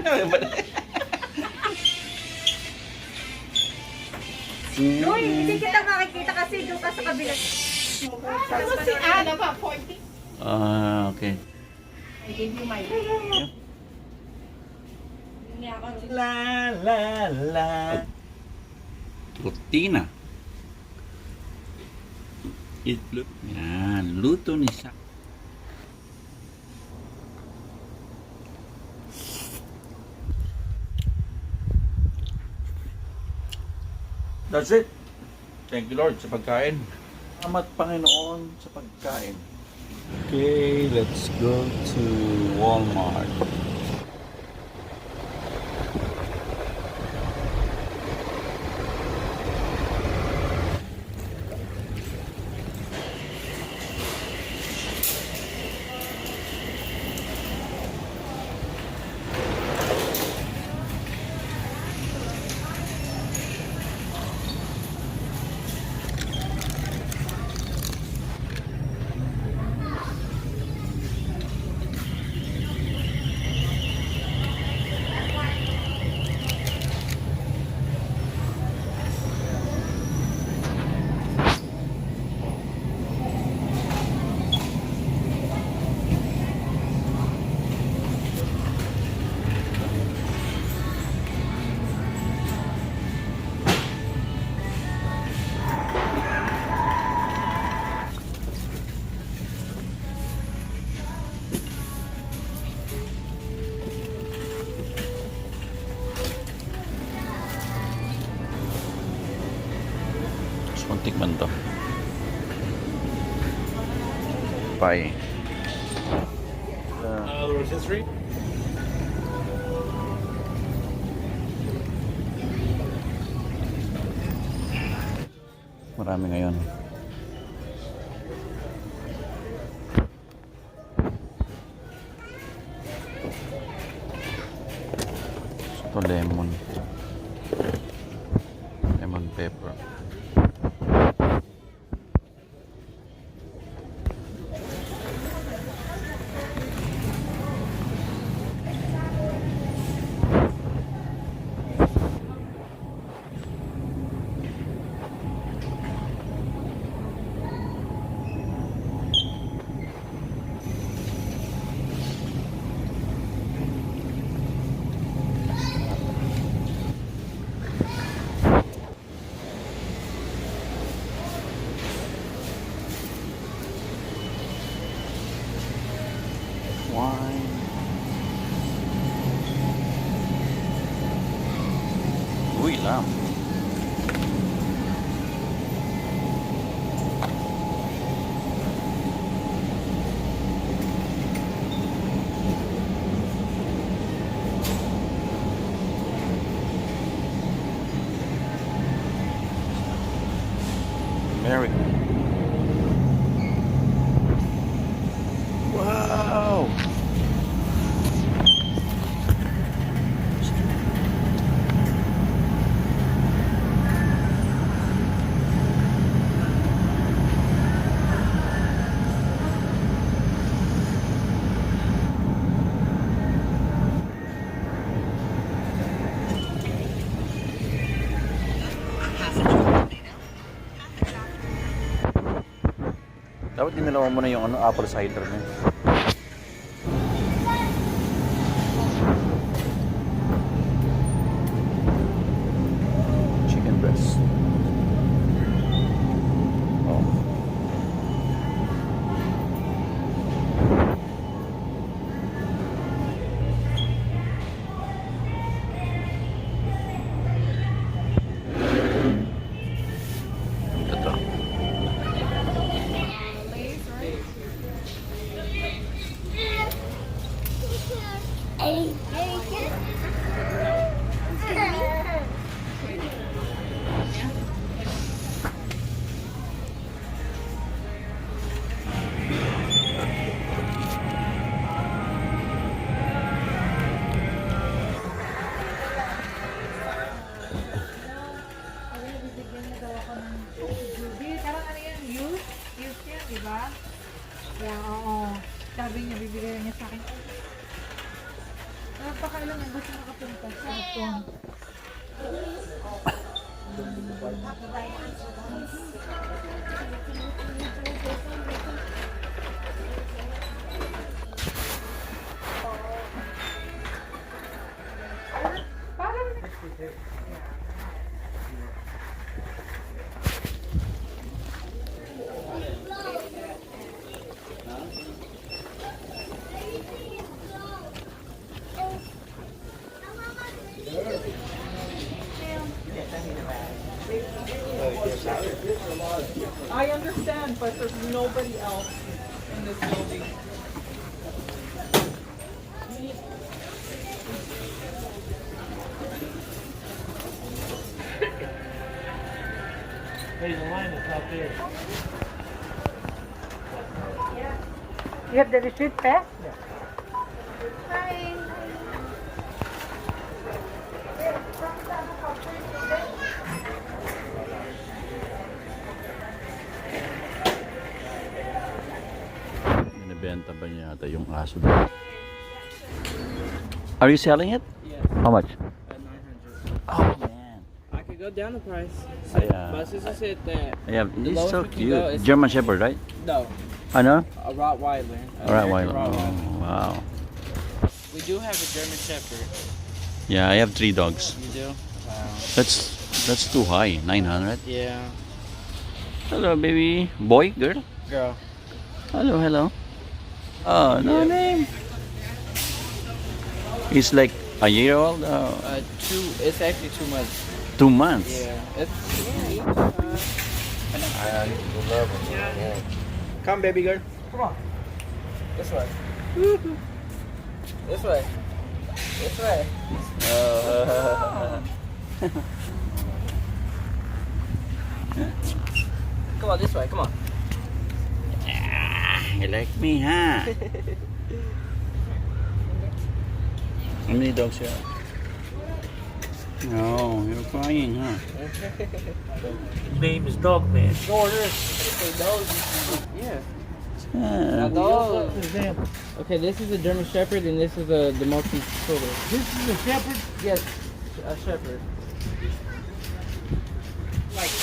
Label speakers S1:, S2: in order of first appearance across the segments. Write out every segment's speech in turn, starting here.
S1: Happy birthday.
S2: Uy, hindi kita makikita kasi doon ka sa kabila.
S3: Ano si Ana ba? 40?
S1: Ah, okay.
S3: I gave you my
S1: La la la. Rutina. Itlog. Yan, luto ni Sak. That's it. Thank you Lord sa pagkain. Salamat Panginoon sa pagkain. Okay, let's go to Walmart. Tikman to. Bye.
S4: Rotisserie?
S1: Marami ngayon. Ito lemon. Lemon pepper. Wine. Uy, lam. Merry. Wow. Dapat dinalawa mo na yung apple cider niya. Chicken breast. Oh. Ito.
S2: Parang ano yan, youth yan, di ba? Yeah, oo. Sabi niya, bibigay niya sa akin. Napakailan ang gusto makapunta sa Hapon.
S3: I understand, but there's nobody else in this building.
S4: Hey, the line is out there.
S2: You have the receipt, eh?
S1: Binibenta ba niya yata yung aso doon? Are you selling it?
S4: Yeah,
S1: How much?
S4: at 900.
S1: Oh man.
S4: I could go down the price.
S1: Yeah.
S4: But since I said that,
S1: Yeah,
S4: The
S1: it's so
S4: lowest we can go
S1: cute.
S4: is-
S1: German Shepherd, right?
S4: no,
S1: Ano?
S4: a Rottweiler.
S1: Alright,
S4: American
S1: oh, wow.
S4: We do have a German Shepherd.
S1: Yeah, I have 3 dogs.
S4: You do? Wow.
S1: That's too high. 900.
S4: Yeah.
S1: Hello, baby. Boy, girl.
S4: Girl.
S1: Hello, hello. Oh, no name. He's like a year old.
S4: It's actually 2 months.
S1: 2 months.
S4: Yeah. It's Come, baby girl. Come on. This way. This way. This way. Come on, this way. Come on.
S1: You like me, huh? How many dogs you have? No, you're crying, huh?
S4: His name is Dogman. Yeah.
S1: Yeah.
S4: Dog. Okay, this is a German Shepherd and this is the Maltese Poodle. This is a shepherd. Yes, a Shepherd.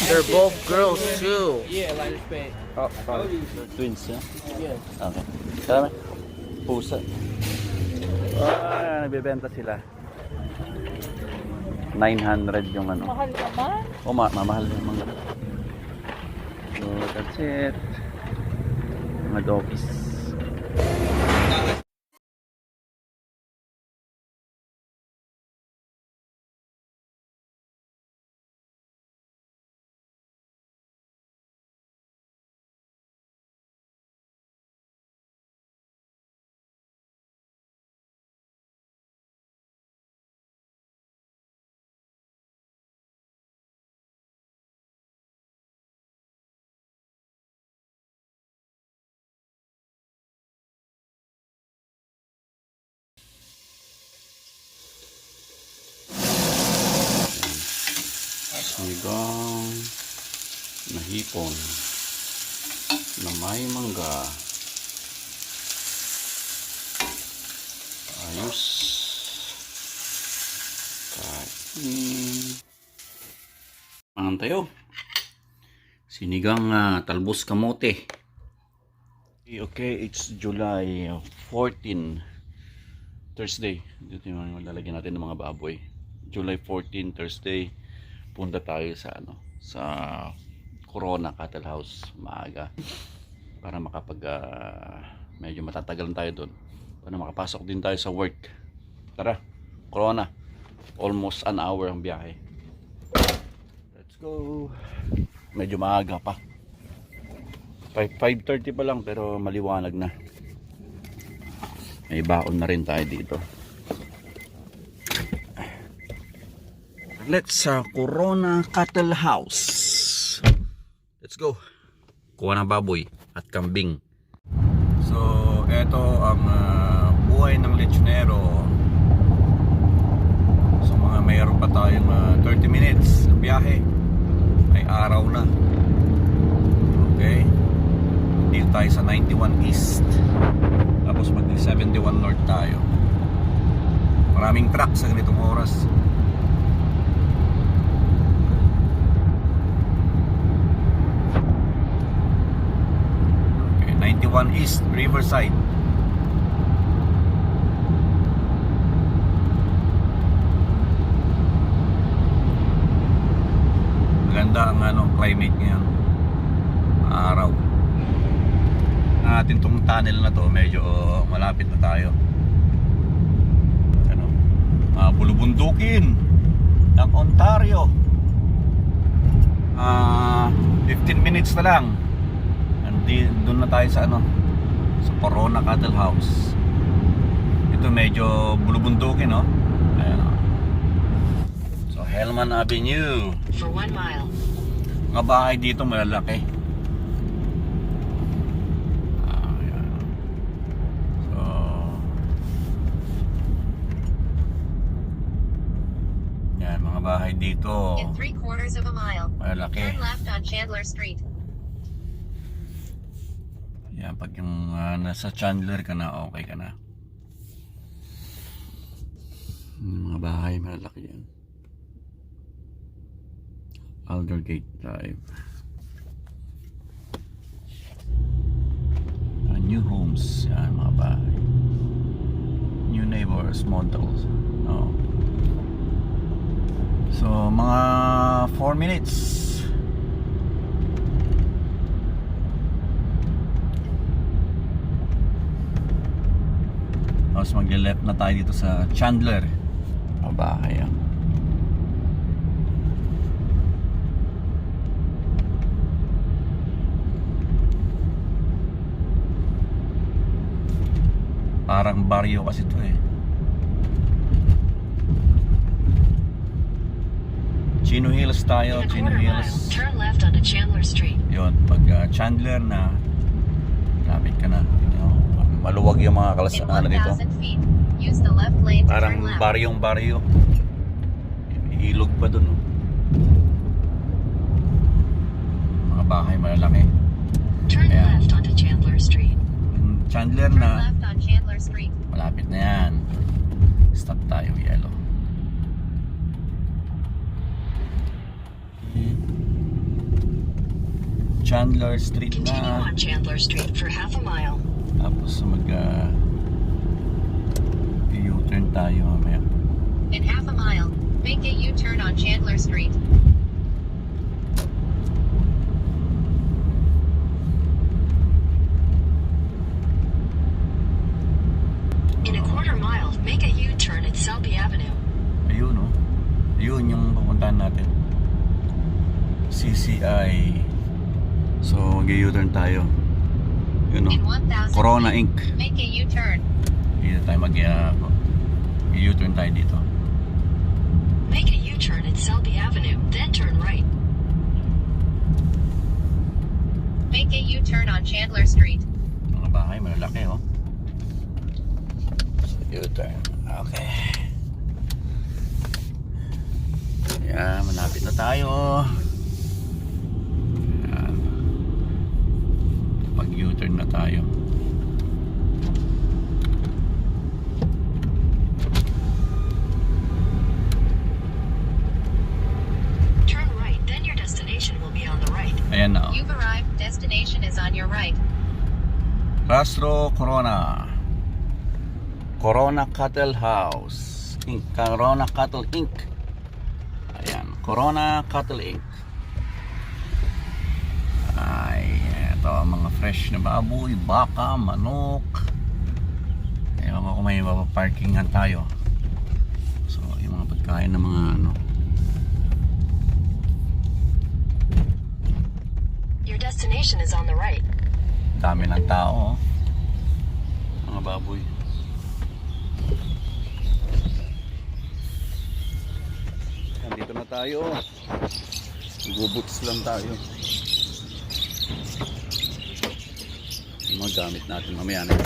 S5: They're both girls too.
S4: Yeah, lighter spade.
S1: Oh, sorry. Twins, yeah?
S4: Yeah.
S1: Okay. Tama. Pusa. Ah, nagbebenta sila. 900 yung ano.
S2: Mahal naman.
S1: O, mamahal yung mga. So, that's it. Mga doggies. Sinigang na hipon na may mangga. Ayos. Kain. Anong tayo? Sinigang talbos kamote. Okay, it's July 14, Thursday. Dito yung lalagyan natin ng mga baboy. July 14, Thursday. Punta tayo sa sa Corona Cattle House maaga para makapag medyo matatagalan tayo doon para makapasok din tayo sa work. Tara, Corona, almost an hour ang biyahe. Let's go. Medyo maaga pa, 5:30 pa lang pero maliwanag na. May baon na rin tayo dito. Let's Corona Cattle House. Let's go. Kuha ng baboy at kambing. So, eto ang buhay ng lechonero. So, mayroon pa tayong 30 minutes ng biyahe. May araw na. Okay. Dito tayo sa 91 East. Tapos Tapos mag 71 north tayo. Maraming truck sa ganitong oras. Okay, 91 East Riverside. Maganda ang climate ngayon. Araw. Natin tong tunnel na to, medyo malapit na tayo. Bulubundukin ng Ontario. 15 minutes na lang. Doon na tayo sa sa Corona Cattle House. Ito medyo bulubundukin, no? Ayan, oh. So Hellman Avenue.
S6: For 1 mile.
S1: Mga bahay dito malalaki. Ayan. So yan, mga bahay dito
S6: In 3/4 of a mile.
S1: malalaki.
S6: Turn left on Chandler Street.
S1: Yan, pag yung nasa Chandler ka na, okay ka na. Mga bahay malalaki yan. Aldergate Drive. New homes. Yan, mga bahay. New neighbors, models. No. So, mga 4 minutes. Tapos mag-left na tayo dito sa Chandler. Mga bahay yan. Parang baryo kasi ito eh. Chino Hills tayo,
S6: In a
S1: Chino
S6: 1/4 mile.
S1: Hills.
S6: Turn left onto Chandler Street.
S1: Yun, pag Chandler na, lapit ka na. Maluwag yung mga
S6: In
S1: kalasaan dito.
S6: 1,000 feet, use the left lane to
S1: Parang
S6: turn left.
S1: baryong baryo. May ilog pa dun. Oh. Mga bahay malalaki.
S6: Turn
S1: Ayan.
S6: left onto Chandler Street.
S1: Yung Chandler
S6: Turn
S1: na,
S6: left on Chandler Street.
S1: malapit na yan. Stop tayo, yellow. Chandler Street
S6: Continue
S1: na.
S6: on Chandler Street for half a mile.
S1: Tapos U-turn tayo mamaya.
S6: In half a mile, make a U-turn on Chandler Street. In a 1/4 mile, make a U-turn at Selby Avenue.
S1: Ayun, oh. Ayun yung pupuntahan natin. CCI. So, mag-U-turn tayo. Yun,
S6: In
S1: oh.
S6: 1,000
S1: Corona
S6: feet,
S1: Inc.
S6: make a U-turn.
S1: Dito tayo mag-U-turn tayo dito.
S6: Make a U-turn at Selby Avenue, then turn right. Make a U-turn on Chandler Street.
S1: Mga bahay, malalaki, oh. So, U-turn. Okay. Yan, malapit na tayo. Yan. Mag-U-turn na tayo.
S6: Turn right, then your destination will be on the right.
S1: Ayan na, oh.
S6: You've arrived. Destination is on your right.
S1: Castro Corona. Corona Cattle House Inc. Corona Cattle Inc. Ayan, Corona Cattle Inc. Ay, ito ang mga fresh na baboy, baka, manok. Ewan ko kung may mapaparkingan tayo. So, yung mga pagkain ng mga
S6: Your destination is on the right.
S1: dami ng tao, oh. Mga baboy. Nandito na tayo. Gubuts lang tayo. Yung mga gamit natin mamaya na.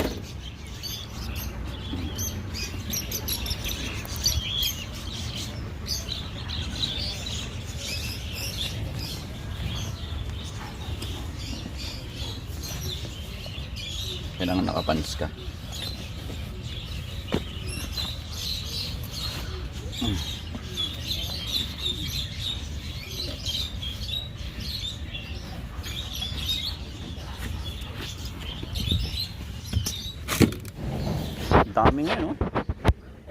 S1: Kailangan nakapants ka. Dami nga, no?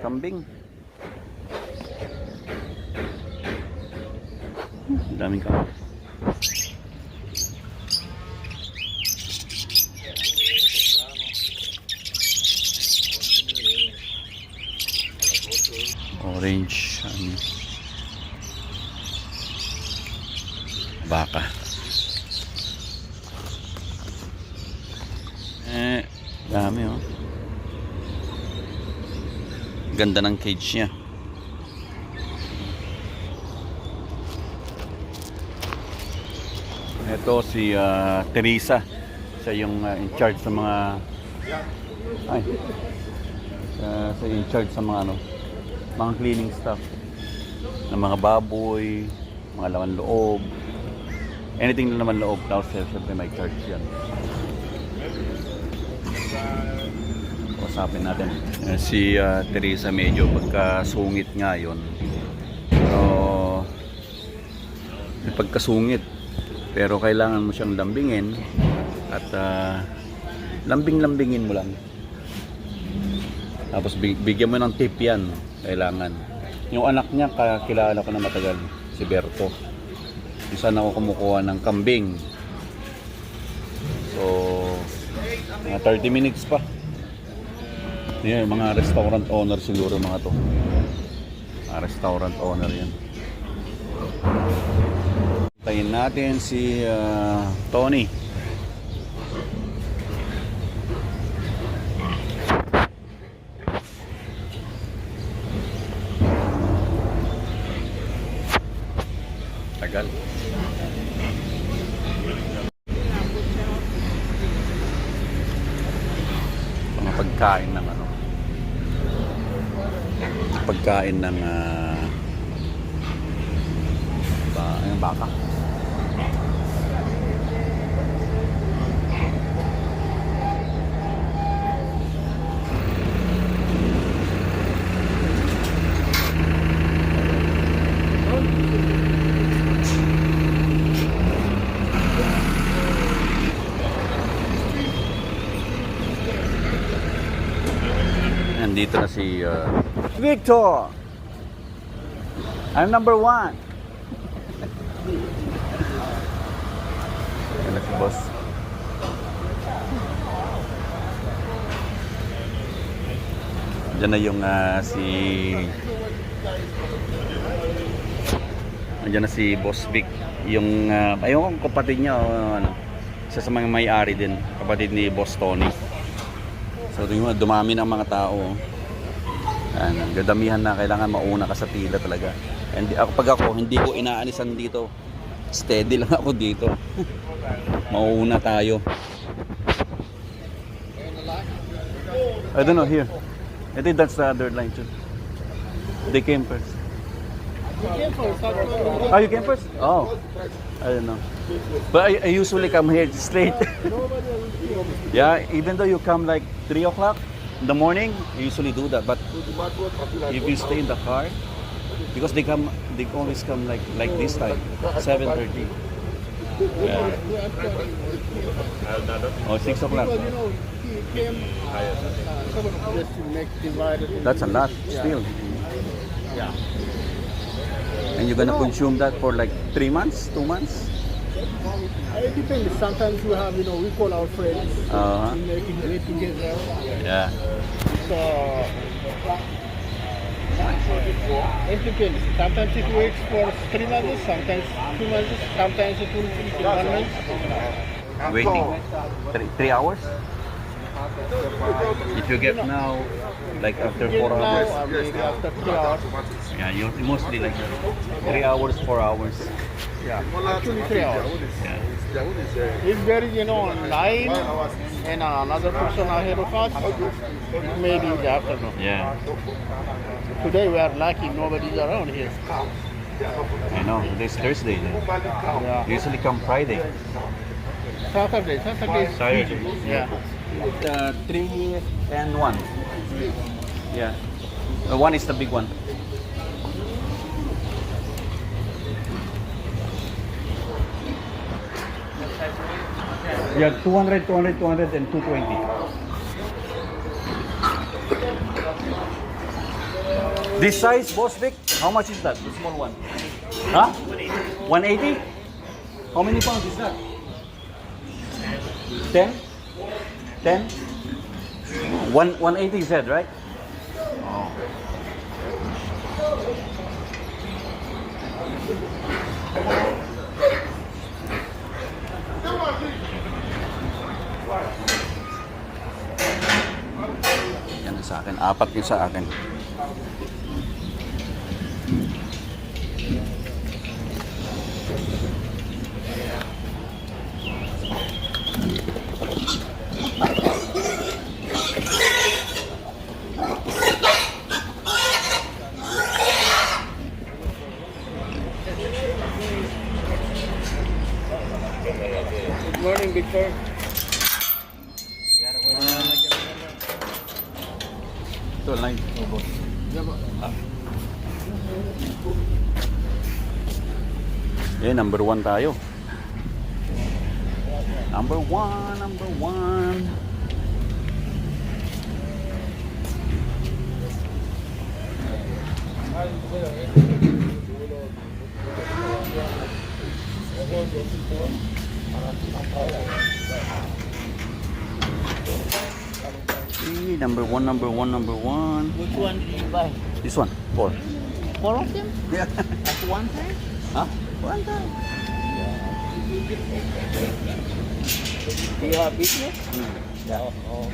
S1: Kambing. Daming kambing. Orange. Baka. Dami, oh. Ganda ng cage niya. Ito si Teresa. Siya yung in charge sa mga siya in charge sa mga mga cleaning stuff ng mga baboy, mga laman loob. Anything na laman loob, tapos syempre may charge yan. Usapin natin. Si Teresa medyo pagkasungit ngayon. May pagkasungit. Pero kailangan mo siyang lambingin at lambing-lambingin mo lang. Tapos bigyan mo ng tip yan. Kailangan. Yung anak niya, kakilala ko na matagal. Si Berto. Isa na ako kumukuha ng kambing. So, mga 30 minutes pa. Yan, mga restaurant owner siguro mga to. Mga restaurant owner yan. Tayin natin si Tony. Tagal. Mga pagkain ng pagkain ng baka. Nandito na si Victor. I'm number 1. Yan na si boss. Diyan na yung Diyan na si Boss Vic. Yung ayun kong kapatid niya, isa sa mga may-ari din, kapatid ni Boss Tony. So dumami ng mga tao. Gadamihan na, kailangan mauna ka sa pila talaga. And pag ako, hindi ko inaanisan dito. Steady lang ako dito. Mauna tayo. I don't know, here. I think that's the other line too. They came first. Oh, you came first? Oh, I don't know. But I usually come here straight. Yeah, even though you come like 3 o'clock in the morning, you usually do that. But if you stay in the car, because they always come like this time, 7:30. Yeah. Oh, 6 o'clock. That's a lot still.
S7: Yeah.
S1: And you're gonna consume that for like 3 months, 2 months?
S7: It depends. Sometimes we have, we call our friends. We make it together.
S1: Yeah.
S7: So it depends. Sometimes it works for 3 months, sometimes 2 months, sometimes it will finish in 1 month.
S1: Waiting 3 hours? If you get now, like after 4 hours.
S7: Maybe after 3 hours.
S1: Yeah, you mostly like 3 hours, 4 hours.
S7: Yeah, actually 3 hours.
S1: Yeah.
S7: If there is, line and another person ahead of us, maybe in the afternoon.
S1: Yeah.
S7: Today we are lucky, nobody's around here.
S1: I know, this Thursday.
S7: Yeah.
S1: Usually come Friday.
S7: Saturday is
S1: Saturday.
S7: busy. Yeah.
S1: 3 and 1. Yeah. 1 is the big one. Yeah, 200, 200, 200, and 220. This size, Boss Vic, how much is that? The small one? Huh? 180. How many pounds is that? 10? 10? 180 you said, right? Oh. Yan ang sa akin. 4 yung sa akin.
S7: Good morning, Victor.
S1: Ito, line. Eh, number 1 tayo. Number 1, number 1. Number 1, number 1, number 1.
S4: Which one did you buy?
S1: This one, 4.
S4: 4 of them?
S1: Yeah.
S4: At one time?
S1: Huh?
S4: One time. Do you have business?
S1: Yeah.
S4: Oh.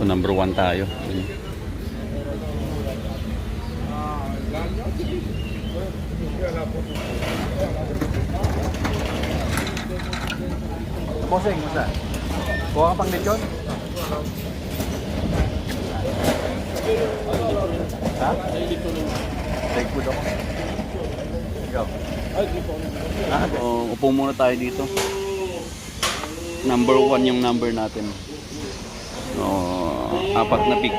S1: So number 1 tayo. Bossing, musta? Kuha ka pang lechon? Ha? Take food ako. Ikaw? Upo muna tayo dito. Number 1 yung number natin. 4 na pig.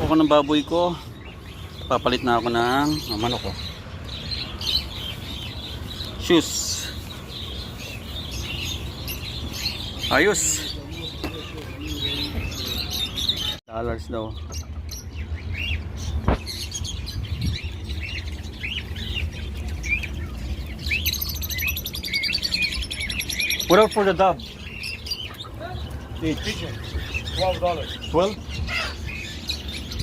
S1: Ako ng baboy ko. Papalit na ako ng manok ko. Shoes. Ayos. Dollars daw. What up for the dub? Each. $12. 12?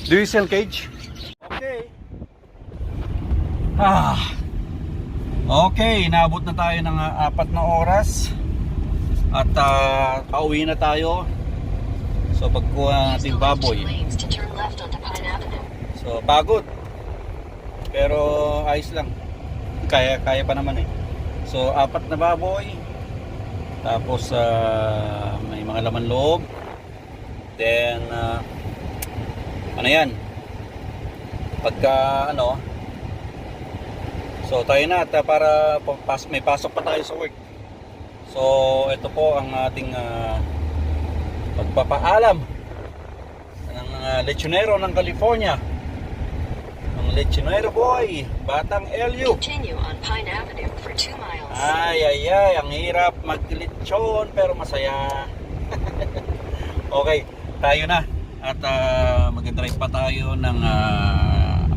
S1: Do you sell cage? Okay. Okay, inaabot na tayo ng 4 na oras. At pauwi na tayo. So pagkuha natin baboy.
S6: Lanes to turn left onto Pine Avenue.
S1: So pagod. Pero ayos lang. Kaya pa naman eh. So 4 na baboy. Tapos may mga laman loob. Then ano yan? Pagka ano, so tayo na at para may pasok pa tayo sa work. So ito po ang ating pagpapaalam ng lechonero ng California. Ang lechonero boy, Batang LU.
S6: Continue on Pine Avenue for 2 miles.
S1: Ay, ang hirap maglechon pero masaya. Okay, tayo na. At mag-drive pa tayo ng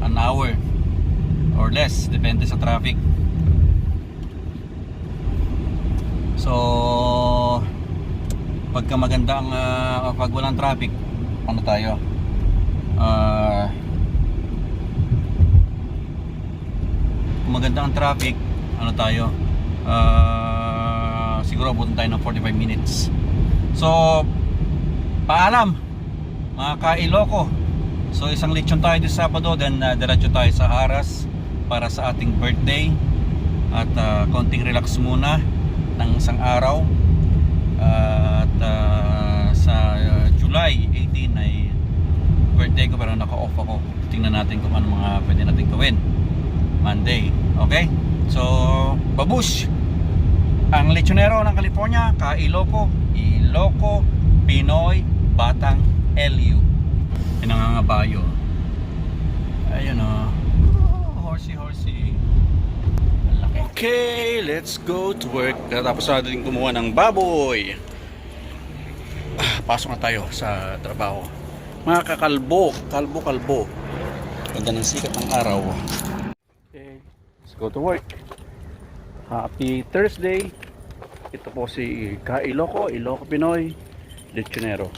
S1: an hour or less, depende sa traffic. So pagka maganda ang pag walang traffic, ano tayo? Kung maganda ang traffic, ano tayo? Siguro abutin tayo ng 45 minutes. So paalam mga ka-Iloko. So isang lechon tayo this Sabado, then diretso tayo sa Haras para sa ating birthday. At konting relax muna ng isang araw. At sa July 18 ay birthday ko pero naka-off ako. Tingnan natin kung ano mga pwede natin gawin Monday. Okay? So, babush! Ang lechonero ng California, ka-Iloco, Iloco, Pinoy, Batang, LU. Pinangangabayo. Ayun o. Horsey. Okay, let's go to work. Tapos natin kumuha ng baboy. Pasok na tayo sa trabaho. Mga kakalbo, kalbo. Ganda ng sikat ng araw. Okay, let's go to work. Happy Thursday. Ito po si Ka-Iloco, Iloco Pinoy, lechonero.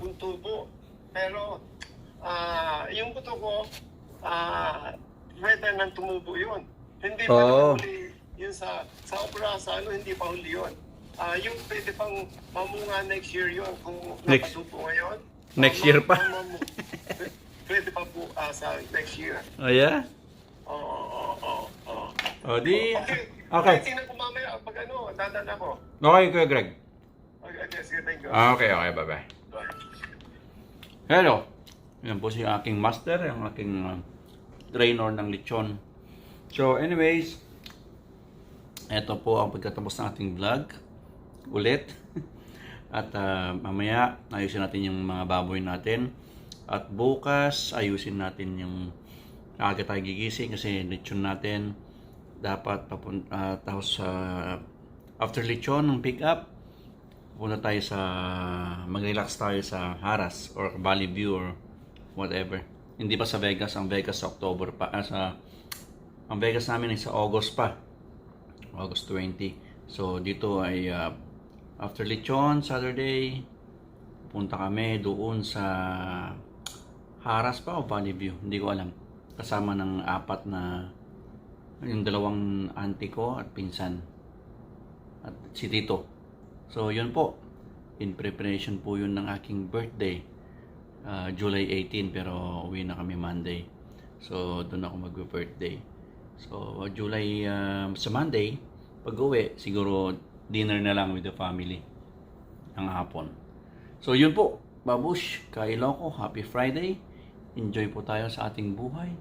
S8: Yung tubo. Pero, yung buto ko, pwede nang tumubo yun. Hindi pa
S1: Oo.
S8: huli yun sa obra, hindi pa huli yun. Yung pwede pang mamunga next year yun kung
S1: Next-
S8: napatubo ngayon.
S1: next year pa?
S8: Pwede pa po sa next year.
S1: Oh yeah?
S8: Oo.
S1: Oh di.
S8: Okay. Tingnan ko mamaya pag dadan ako.
S1: Okay, Kuya Greg.
S8: Okay, sige, thank you.
S1: Okay, bye-bye.
S8: Bye.
S1: Hello. Yan po si aking master, ang aking trainer ng lechon. So anyways, eto po ang pagkatapos ng ating vlog ulit. At mamaya ayusin natin yung mga baboy natin. At bukas ayusin natin yung aga tayo gigising kasi lechon natin dapat papunta tapos after lechon ng pick up punta tayo sa mag-relax tayo sa Haras or Valley View or whatever. Hindi pa sa Vegas, ang Vegas sa October pa ang Vegas namin ay sa August pa. August 20. So dito ay after lechon Saturday punta kami doon sa Haras pa o Valley View, hindi ko alam. Kasama ng apat na yung dalawang auntie ko at pinsan at si Tito. So yun po, in preparation po yun ng aking birthday, July 18, pero uwi na kami Monday. So doon ako mag-birthday. So July sa Monday, pag uwi, siguro dinner na lang with the family ng hapon. So yun po, babush, Ka-Iloco, happy Friday. Enjoy po tayo sa ating buhay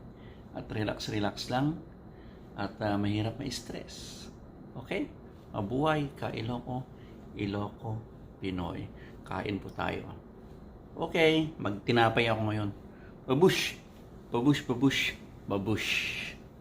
S1: at relax lang at mahirap ma-stress. Okay? Mabuhay, Ka-Iloco, Iloco, Pinoy. Kain po tayo. Okay, magtinapay ako ngayon. Babush!